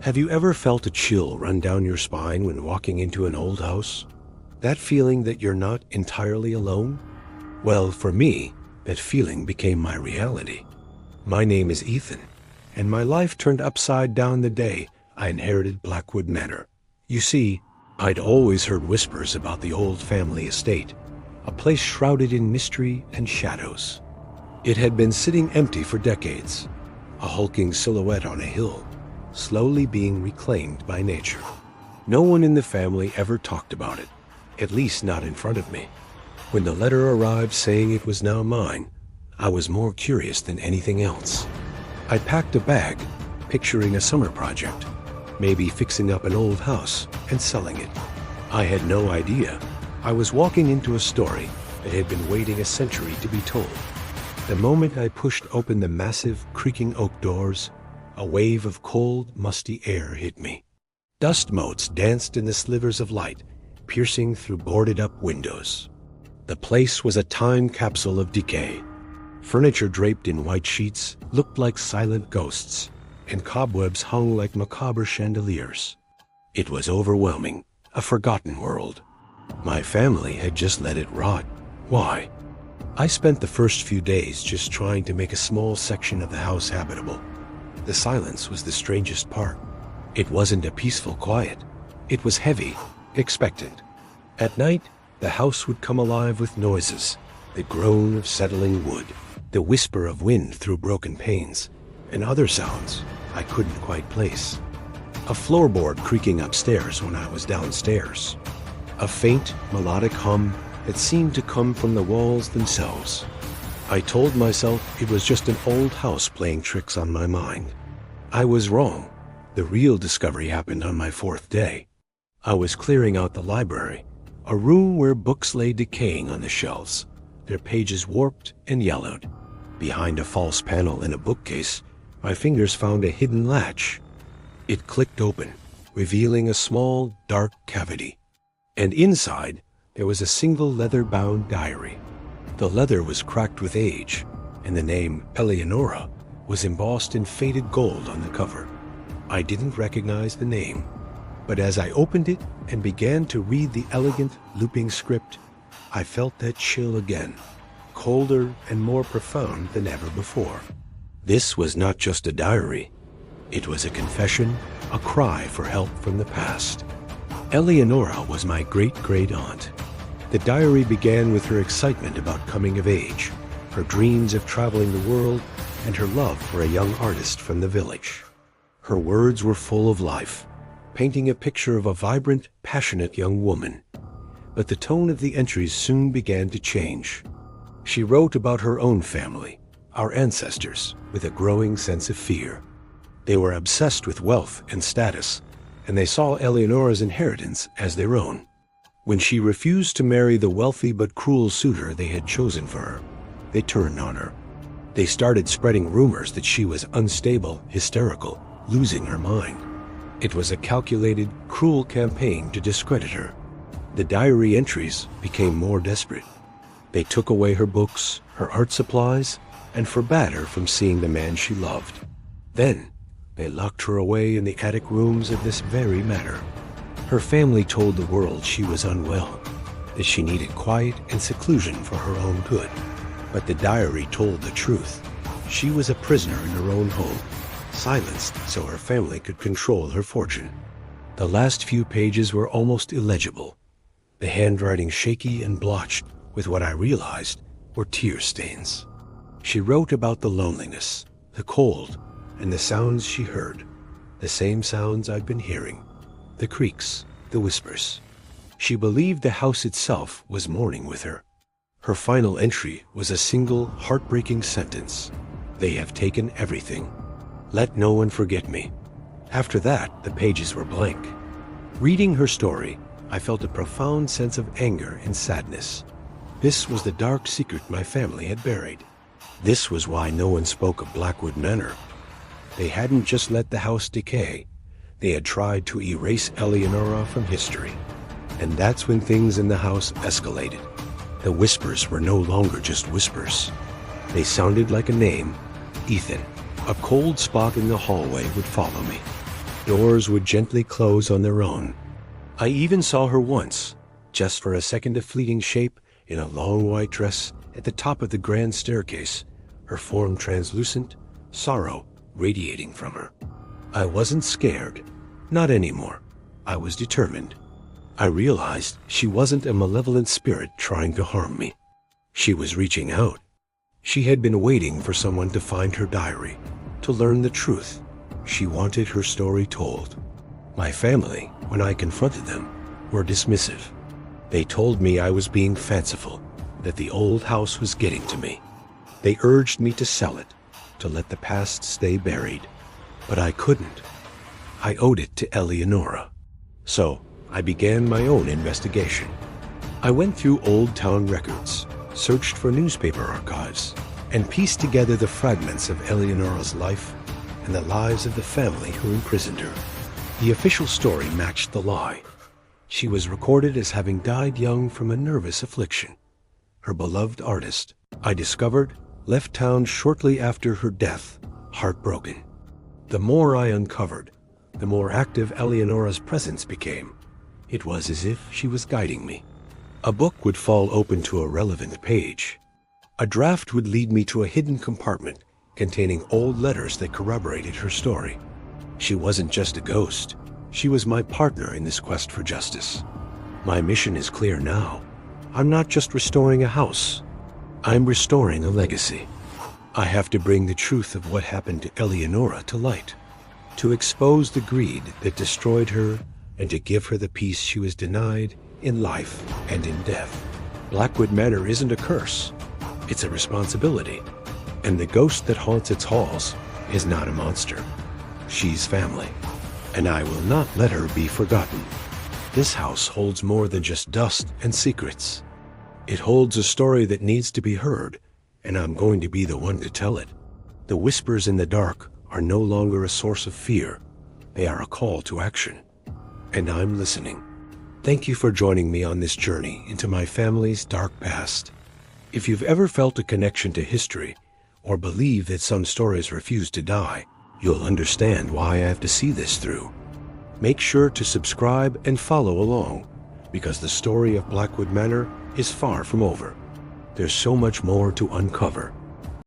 Have you ever felt a chill run down your spine when walking into an old house? That feeling that you're not entirely alone? Well, for me, that feeling became my reality. My name is Ethan, and my life turned upside down the day I inherited Blackwood Manor. You see, I'd always heard whispers about the old family estate, a place shrouded in mystery and shadows. It had been sitting empty for decades, a hulking silhouette on a hill, slowly being reclaimed by nature. No one in the family ever talked about it, at least not in front of me. When the letter arrived saying it was now mine, I was more curious than anything else. I packed a bag, picturing a summer project, maybe fixing up an old house and selling it. I had no idea I was walking into a story that had been waiting a century to be told. The moment I pushed open the massive, creaking oak doors, a wave of cold, musty air hit me. Dust motes danced in the slivers of light, piercing through boarded-up windows. The place was a time capsule of decay. Furniture draped in white sheets looked like silent ghosts, and cobwebs hung like macabre chandeliers. It was overwhelming, a forgotten world. My family had just let it rot. Why? I spent the first few days just trying to make a small section of the house habitable. The silence was the strangest part. It wasn't a peaceful quiet. It was heavy, expectant. At night, the house would come alive with noises, the groan of settling wood, the whisper of wind through broken panes, and other sounds I couldn't quite place. A floorboard creaking upstairs when I was downstairs. A faint, melodic hum that seemed to come from the walls themselves. I told myself it was just an old house playing tricks on my mind. I was wrong. The real discovery happened on my fourth day. I was clearing out the library, a room where books lay decaying on the shelves, their pages warped and yellowed. Behind a false panel in a bookcase, my fingers found a hidden latch. It clicked open, revealing a small, dark cavity. And inside, there was a single leather-bound diary. The leather was cracked with age, and the name Eleonora was embossed in faded gold on the cover. I didn't recognize the name, but as I opened it and began to read the elegant, looping script, I felt that chill again, colder and more profound than ever before. This was not just a diary. It was a confession, a cry for help from the past. Eleonora was my great-great-aunt. The diary began with her excitement about coming of age, her dreams of traveling the world, and her love for a young artist from the village. Her words were full of life, painting a picture of a vibrant, passionate young woman. But the tone of the entries soon began to change. She wrote about her own family, our ancestors, with a growing sense of fear. They were obsessed with wealth and status, and they saw Eleonora's inheritance as their own. When she refused to marry the wealthy but cruel suitor they had chosen for her, they turned on her. They started spreading rumors that she was unstable, hysterical, losing her mind. It was a calculated, cruel campaign to discredit her. The diary entries became more desperate. They took away her books, her art supplies, and forbade her from seeing the man she loved. Then, they locked her away in the attic rooms of this very manor. Her family told the world she was unwell, that she needed quiet and seclusion for her own good. But the diary told the truth. She was a prisoner in her own home, silenced so her family could control her fortune. The last few pages were almost illegible, the handwriting shaky and blotched with what I realized were tear stains. She wrote about the loneliness, the cold, and the sounds she heard, the same sounds I'd been hearing, the creaks, the whispers. She believed the house itself was mourning with her. Her final entry was a single, heartbreaking sentence. "They have taken everything. Let no one forget me." After that, the pages were blank. Reading her story, I felt a profound sense of anger and sadness. This was the dark secret my family had buried. This was why no one spoke of Blackwood Manor. They hadn't just let the house decay. They had tried to erase Eleonora from history. And that's when things in the house escalated. The whispers were no longer just whispers. They sounded like a name, Ethan. A cold spot in the hallway would follow me. Doors would gently close on their own. I even saw her once, just for a second of fleeting shape, in a long white dress at the top of the grand staircase, her form translucent, sorrow radiating from her. I wasn't scared. Not anymore. I was determined. I realized she wasn't a malevolent spirit trying to harm me. She was reaching out. She had been waiting for someone to find her diary, to learn the truth. She wanted her story told. My family, when I confronted them, were dismissive. They told me I was being fanciful, that the old house was getting to me. They urged me to sell it, to let the past stay buried. But I couldn't. I owed it to Eleonora. So I began my own investigation. I went through old town records, searched for newspaper archives, and pieced together the fragments of Eleonora's life and the lives of the family who imprisoned her. The official story matched the lie. She was recorded as having died young from a nervous affliction. Her beloved artist, I discovered, left town shortly after her death, heartbroken. The more I uncovered, the more active Eleonora's presence became. It was as if she was guiding me. A book would fall open to a relevant page. A draft would lead me to a hidden compartment containing old letters that corroborated her story. She wasn't just a ghost. She was my partner in this quest for justice. My mission is clear now. I'm not just restoring a house. I'm restoring a legacy. I have to bring the truth of what happened to Eleonora to light, to expose the greed that destroyed her and to give her the peace she was denied in life and in death. Blackwood Manor isn't a curse. It's a responsibility. And the ghost that haunts its halls is not a monster. She's family. And I will not let her be forgotten. This house holds more than just dust and secrets. It holds a story that needs to be heard, and I'm going to be the one to tell it. The whispers in the dark are no longer a source of fear. They are a call to action. And I'm listening. Thank you for joining me on this journey into my family's dark past. If you've ever felt a connection to history, or believe that some stories refuse to die, you'll understand why I have to see this through. Make sure to subscribe and follow along, because the story of Blackwood Manor is far from over. There's so much more to uncover.